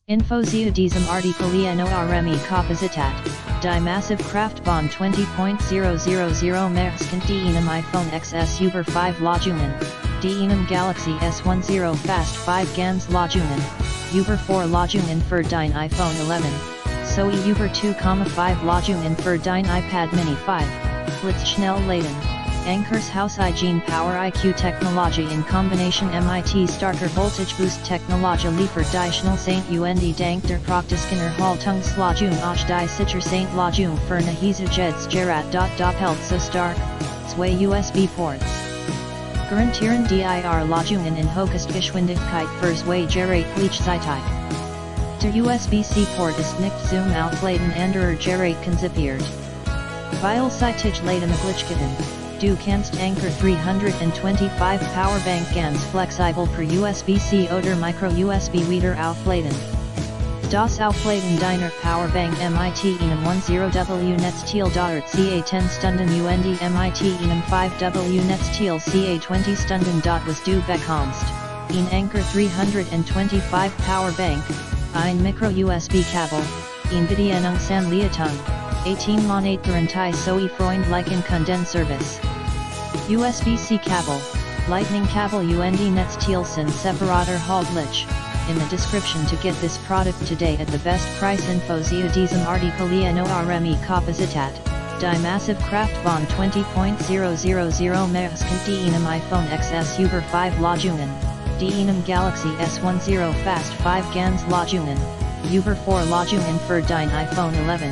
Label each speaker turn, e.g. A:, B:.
A: Info zu diesem Artikel enorme Energiedichte, die Massive Kraftbahn 20.000 mehr die einem iPhone XS über 5 Ladungen, die einem Galaxy S10 fast 5 ganz Ladungen, über 4 Ladungen für dein iPhone 11, sowie über 2,5 Ladungen für dein iPad Mini 5, blitzschnell laden. Anker's Haushygiene PowerIQ Technologie in Kombination mit starker Voltage Boost Technologie liefert die schnellste und dank der praktischen Erhaltungslösung auch die sicherste Lösung für Nachhaltigkeitsgerät. Doppelt so stark, 2 USB-Ports. Garantieren die Lösungen in Höchstgeschwindigkeit für 2 Gerät gleichzeitig. Der USB-C-Port ist nicht zum Aufladen anderer Gerät konzipiert. Weil seitig laden Möglichkeiten. Du kannst Anker 325 Powerbank ganz flexibel per USB-C oder Micro-USB wieder aufladen. Das Aufladen deiner Powerbank mit einem 10W Netzteil dauert ca 10 Stunden und mit einem 5W Netzteil ca 20 Stunden. Was du bekommst, ein Anker 325 Powerbank, ein Micro-USB-Kabel, ein Bedienungsanleitung, 18 Monate Garantie sowie freundlichen Kundenservice. USB-C Kabel, Lightning Kabel und Netzteil sind separater Haltlich. In the description to get this product today at the best price. Info zu diesem Artikel enorme Energiedichte, die Massive Kraftbahn 20.000 mehr die einem iPhone XS über 5 Ladungen, die einem Galaxy S10 fast 5 ganz Ladungen, über 4 Ladungen für dein iPhone 11.